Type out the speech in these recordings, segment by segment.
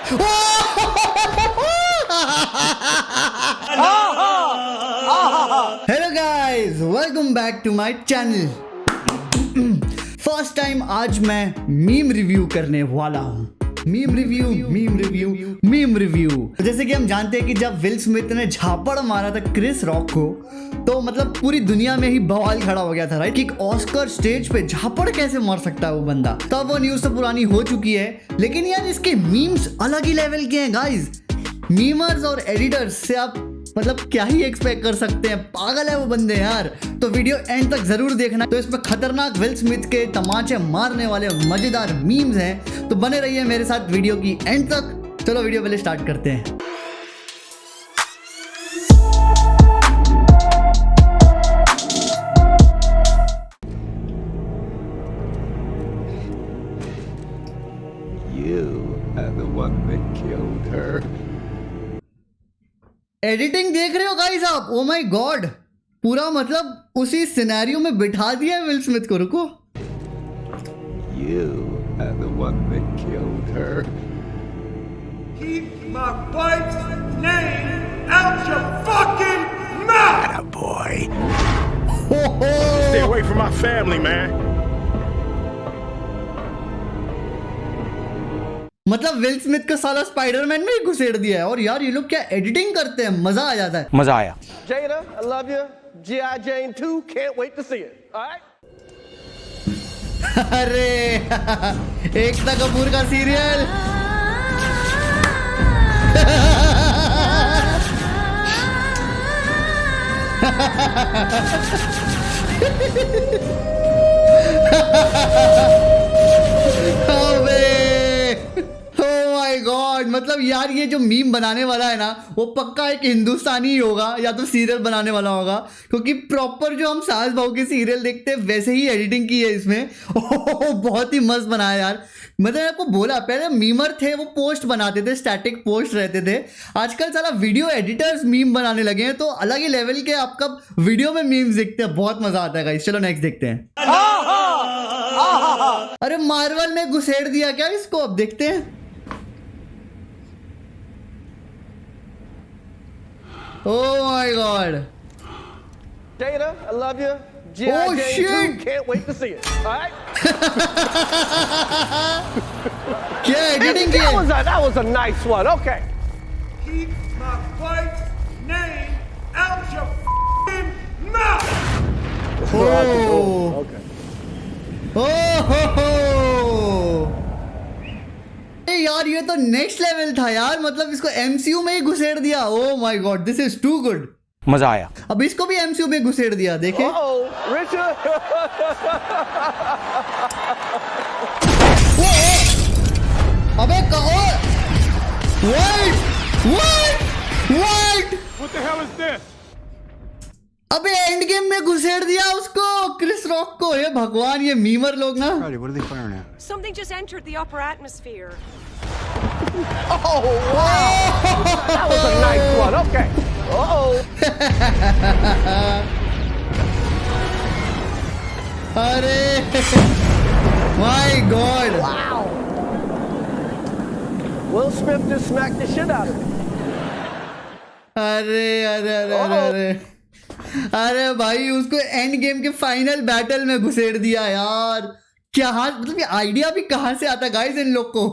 Hello guys, welcome back to my channel. First time आज मैं meme review करने वाला हूँ। Meme review. जैसे कि हम जानते हैं कि जब विल स्मिथ ने झापड़ मारा था क्रिस रॉक को, तो मतलब पूरी दुनिया में ही बवाल खड़ा हो गया था, राइट? कि ऑस्कर स्टेज पे झापड़ कैसे मार सकता है वो बंदा। तो अब वो न्यूज़ तो पुरानी हो चुकी है, लेकिन यार इसके मीम्स अलग ही लेवल के हैं गाइस। मीमर्स और एडिटर्स से आप मतलब क्या ही एक्सपेक्ट कर सकते हैं। पागल है वो बंदे यार। तो वीडियो एंड तक जरूर देखना। तो इसमें खतरनाक विल स्मिथ के तमाचे मारने वाले मजेदार मीम्स हैं, तो बने रहिए मेरे साथ वीडियो की एंड तक। चलो वीडियो पहले स्टार्ट करते हैं। You are the one that killed her. Editing देख रहे हो गाइस आप? ओ माय गॉड, पूरा मतलब उसी सिनेरियो में बिठा दिया है विल स्मिथ को। रुको, You are the one that killed her. Keep my wife's name out your fucking mouth! Attaboy. हो Stay away from my family, man. मतलब विल स्मिथ का साला स्पाइडरमैन में ही घुसेड़ दिया है। और यार ये लोग क्या एडिटिंग करते हैं, मजा आ जाता है। मजा आया। Jada, I love you. G.I. Jane 2, can't wait to see it. All right? अरे एकता कपूर का सीरियल। गॉड, मतलब यार ये जो मीम बनाने वाला है ना, वो पक्का एक हिंदुस्तानी ही होगा या तो सीरियल बनाने वाला होगा, क्योंकि प्रॉपर जो हम सास बहू के सीरियल देखते हैं वैसे ही एडिटिंग की है इसमें। बहुत ही मस्त बनाया यार। मतलब आपको बोला, पहले मीमर थे वो पोस्ट बनाते थे, स्टैटिक पोस्ट रहते थे। आजकल साला वीडियो एडिटर्स मीम बनाने लगे हैं, तो अलग ही लेवल के आपका वीडियो में मीम्स देखते हैं, बहुत मजा आता है गाइस। चलो नेक्स्ट देखते हैं। अरे मार्वल में घुसेड़ दिया क्या इसको? अब देखते हैं। Oh my god. Jada, I love you. G.I. Oh, Jane shit. 2, can't wait to see it. All right? क्या एडिटिंग की है? That was a nice one. Okay. Keep my wife's name out your fucking mouth! Oh. Okay. Oh. यार ये तो next level था यार। मतलब इसको एमसीयू में ही घुसेड़ दिया। Oh my God, this is too good. मजा आया। अब इसको भी एमसीयू में घुसेड़ दिया, देखे। Uh-oh, Richard. अबे कहो, What? What the hell is this? अबे एंड गेम में घुसेड़ दिया उसको, क्रिस रॉक को। हे भगवान, ये मीमर लोग ना। What are they firing at? Something just entered the upper atmosphere. Oh, wow. That was a nice one. Okay. Uh-oh. अरे my God, Wow. Will Smith just smacked the shit out of me. अरे अरे अरे अरे अरे अरे भाई, उसको end game के फाइनल बैटल में घुसेड़ दिया यार। क्या मतलब ये आइडिया भी कहां से आता गाइस इन लोग को?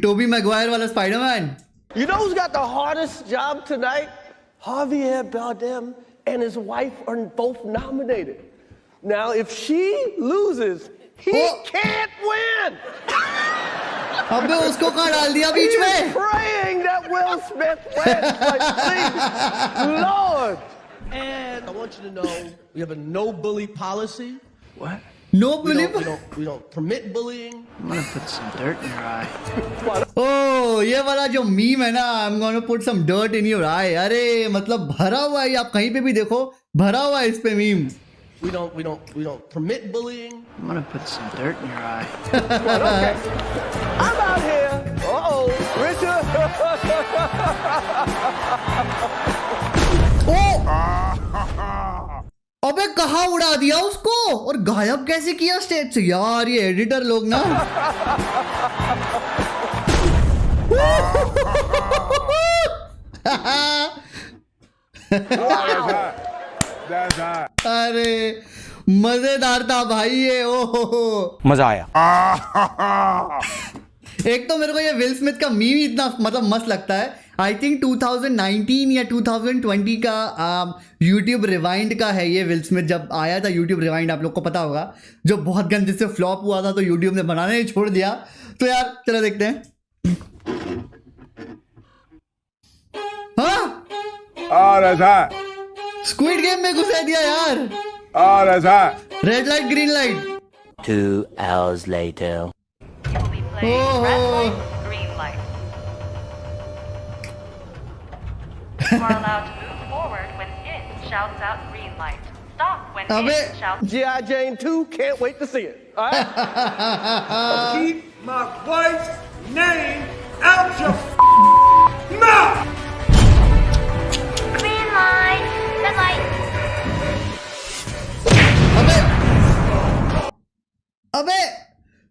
टोबी मैगवायर वाला Spiderman. You know who's got the hardest job tonight? Javier Bardem and his wife are both nominated. Now, if she loses, he can't win. अबे उसको कहाँ डाल दिया बीच में? He's praying that Will Smith wins. Like, please, Lord. And I want you to know we have a no bully policy. What? No We believe. don't permit bullying. I'm gonna put some dirt in your eye. ओ ये वाला जो meme है ना, I am gonna put some dirt in your eye. अरे मतलब भरा हुआ है, आप कहीं पे भी देखो भरा हुआ है इस पे meme. We don't permit bullying. I'm gonna put some dirt in your eye. But okay. I'm out here. Uh-oh, Richard. ओ अबे कहाँ उड़ा दिया उसको और गायब कैसे किया स्टेज से यार, ये एडिटर लोग ना। That's hot. अरे मजेदार था भाई ये, ओहो मजा आया। एक तो मेरे को ये विल स्मिथ का मीम इतना मतलब मस्त लगता है। आई थिंक 2019 या 2020 का यूट्यूब रिवाइंड का है ये। विल स्मिथ जब आया था यूट्यूब रिवाइंड, आप लोग को पता होगा, जो बहुत गंदे से फ्लॉप हुआ था तो यूट्यूब ने बनाने ही छोड़ दिया। तो यार चलो देखते हैं। हाँ Oh, that's hot. Squid game में घुसा दिया यार। Oh, that's hot. Red light green light. 2 hours later. You will be playing Oh. red light, green light. You are allowed to move forward when it shouts out green light. Stop when Abe. it shouts. G.I. Jane 2, can't wait to see it. All right? Keep my wife's name out your mouth! Green light, red light. अबे अबे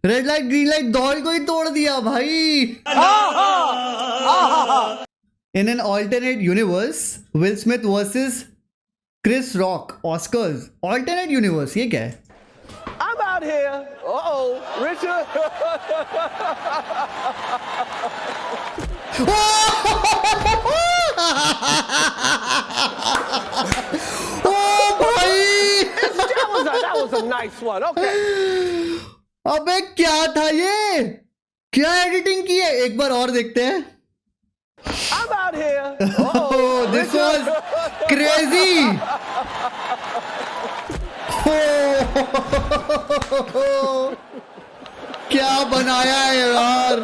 red light green light दौड़ को ही तोड़ दिया भाई। In an alternate universe Will Smith versus Chris Rock Oscars. Alternate universe ये क्या है? I'm out here. Uh-oh, Richard. ओ भाई that was a nice one. Okay. अबे क्या था ये? क्या एडिटिंग की है? एक बार और देखते हैं। I'm out here. Oh, this was crazy. क्या बनाया है यार?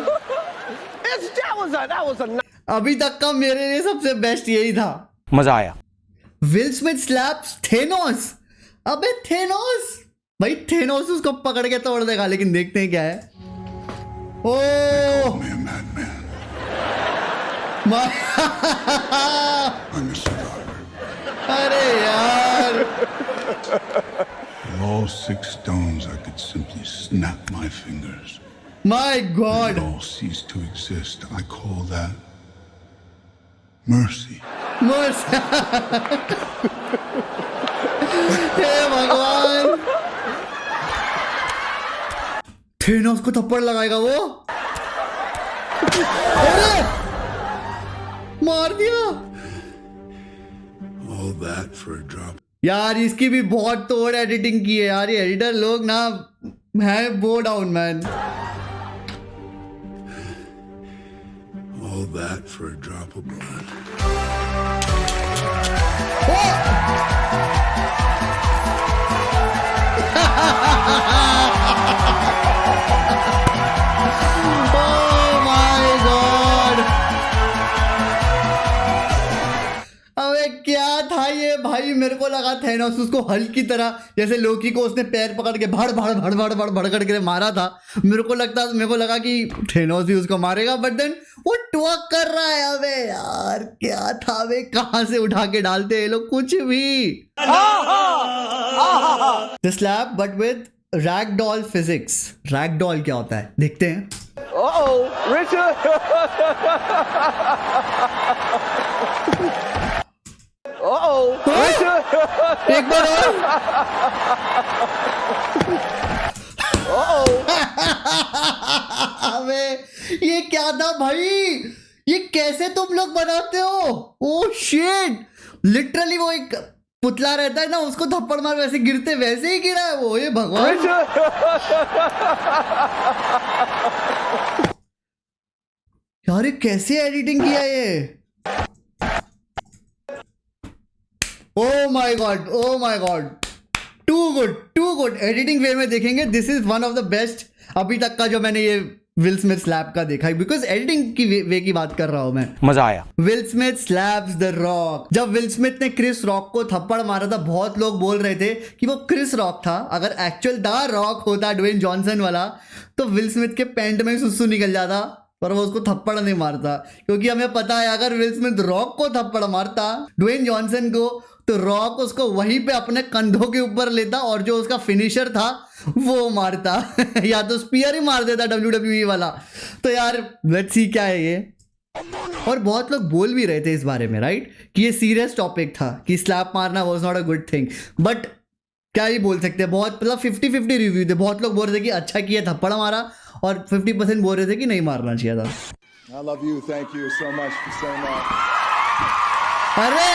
That was a अभी तक का मेरे लिए सबसे बेस्ट यही था। मजा आया। Will Smith slaps Thanos. अबे थेनोस भाई, थेनोस उसको पकड़ के तोड़ देगा, लेकिन देखते हैं क्या है। ओ अरे यार, All 6 stones, I could simply snap my fingers. My God, It all cease to exist. I call that mercy. हे भगवान, थेनोस को थप्पड़ लगाएगा वो। अरे मार दिया All that for a drop. यार। इसकी भी बहुत तोड़ एडिटिंग की है यार, ये एडिटर लोग ना है बो down man. All that for a drop of blood. Oh my God! अबे क्या था ये भाई? मेरे को लगा थेनोस उसको हल्क की तरह, जैसे लोकी को उसने पैर पकड़ के भड़ भड़ भड़ भड़ भड़ भड़ करके मारा था। मेरे को लगा कि थेनोस भी उसको मारेगा, बट देन वो ट्वर्क कर रहा है। अबे यार क्या था वे? कहां से उठा के डालते हैं ये लोग कुछ भी। The slap but with ragdoll physics. Ragdoll क्या होता है देखते हैं। Uh-oh, Richard. Uh-oh, Richard. एक बार और। Uh-oh. अबे ये क्या था भाई? ये कैसे तुम लोग बनाते हो? ओह शिट, लिटरली वो एक पुतला रहता है ना, उसको थप्पड़ मार वैसे गिरते वैसे ही गिरा है वो। ये भगवान, यार ये कैसे एडिटिंग किया ये? Oh my God, oh my God, too good editing वे में देखेंगे। This is one of the best अभी तक का जो मैंने ये विल स्मिथ स्लैप का देखा है, बिकॉज एडिटिंग की वे की बात कर रहा हूं मैं। मजा आया। Will Smith slaps the rock. जब विल स्मिथ ने क्रिस रॉक को थप्पड़ मारा था, बहुत लोग बोल रहे थे कि वो क्रिस रॉक था। अगर एक्चुअल द रॉक होता ड्वेन जॉनसन वाला, तो विल स्मिथ के पैंट में सुसु निकल जाता, पर वो उसको थप्पड़ नहीं मारता। क्योंकि हमें पता है अगर विल स्मिथ रॉक को थप्पड़ मारता ड्वेन जॉनसन को, तो रॉक उसको वहीं पे अपने कंधों के ऊपर लेता और जो उसका फिनिशर था वो मारता या तो स्पीयर ही मार देता WWE वाला। तो यार लेट्स सी क्या है ये। और बहुत लोग बोल भी रहे थे इस बारे में, राइट, कि ये सीरियस टॉपिक था कि स्लैप मारना was not a good thing, but क्या ही बोल सकते हैं, बहुत मतलब 50-50 रिव्यू थे। बहुत लोग बोल रहे थे कि अच्छा किया थप्पड़ मारा और 50% बोल रहे थे कि नहीं मारना चाहिए था। I love you. Thank you so much for saying that. अरे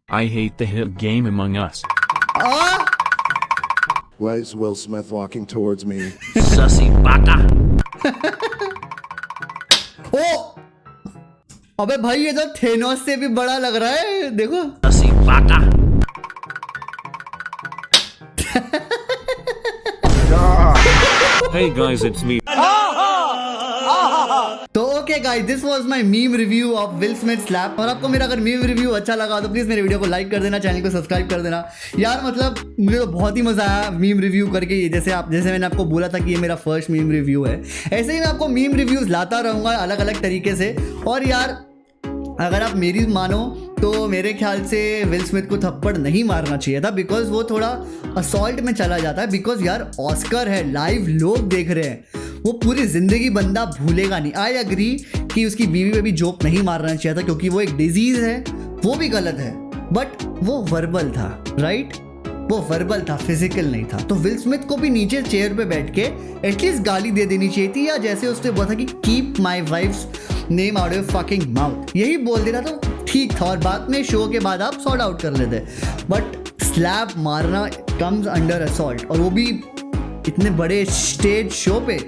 I hate the hit game Among Us. Why is Will Smith walking towards me? Sussy baka. ओ अबे भाई ये तो थेनोस से भी बड़ा लग रहा है, देखो। Sussy baka. Hey guys, it's me. तो okay guys, this was my meme review of Will Smith slap. और आपको मेरा अगर मीम रिव्यू अच्छा लगा तो प्लीज मेरे वीडियो को लाइक कर देना, चैनल को सब्सक्राइब कर देना। यार मतलब मुझे तो बहुत ही मजा आया मीम रिव्यू करके। ये जैसे मैंने आपको बोला था कि ये मेरा फर्स्ट मीम रिव्यू है, ऐसे ही मैं आपको मीम रिव्यूज लाता रहूंगा अलग अलग तरीके से। और यार अगर आप मेरी मानो तो मेरे ख्याल से विल स्मिथ को थप्पड़ नहीं मारना चाहिए था, बिकॉज वो थोड़ा असॉल्ट में चला जाता है। बिकॉज यार ऑस्कर है, लाइव लोग देख रहे हैं, वो पूरी जिंदगी बंदा भूलेगा नहीं। आई एग्री कि उसकी बीवी पे भी जोक नहीं मारना चाहिए था क्योंकि वो एक डिजीज है, वो भी गलत है, बट वो वर्बल था, राइट, वो वर्बल था, फिजिकल नहीं था। तो विल स्मिथ को भी नीचे चेयर पे बैठ के एटलीस्ट गाली दे देनी चाहिए थी, या जैसे उसने बोला था कि keep my wife's name out of fucking mouth, यही बोल देना तो ठीक था और बाद में शो के बाद आप सॉर्ट आउट कर लेते। बट स्लैप मारना कम्स अंडर असॉल्ट, और वो भी इतने बड़े स्टेज शो पे,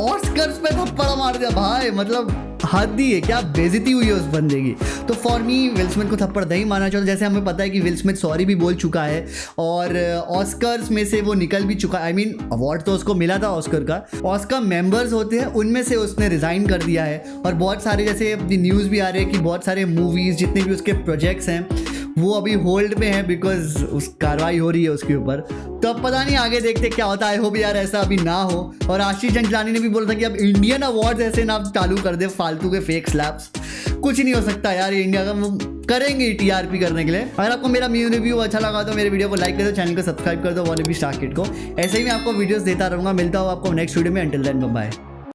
ऑस्कर्स पे थप्पड़ मार दिया भाई, मतलब हद ही है, क्या बेइज्जती हुई है उस बंदे की। तो फॉर मी विल स्मिथ को थप्पड़ नहीं मारना चाहिए। जैसे हमें पता है कि विल स्मिथ सॉरी भी बोल चुका है और ऑस्कर्स में से वो निकल भी चुका है। आई मीन अवार्ड तो उसको मिला था ऑस्कर का, ऑस्कर मेंबर्स होते हैं उनमें से उसने रिजाइन कर दिया है। और बहुत सारे जैसे न्यूज़ भी आ रहे हैं कि बहुत सारे मूवीज़ जितने भी उसके प्रोजेक्ट्स हैं वो अभी होल्ड में है बिकॉज उस कार्रवाई हो रही है उसके ऊपर। तो अब पता नहीं आगे देखते क्या होता है। हो भी यार ऐसा अभी ना हो। और आशीष चंचलानी ने भी बोला था कि अब इंडियन अवार्ड्स ऐसे ना चालू कर दे फालतू के फेक स्लैप्स, कुछ नहीं हो सकता यार, ये इंडिया का करेंगे टीआरपी करने के लिए। अगर आपको मेरा मीम रिव्यू अच्छा लगा तो मेरे वीडियो को लाइक कर दो, चैनल को सब्सक्राइब कर दो, वाले भी स्टार किट को। ऐसे ही मैं आपको वीडियोस देता रहूँगा। मिलता हूँ आपको नेक्स्ट वीडियो में, अंटिल देन बाय।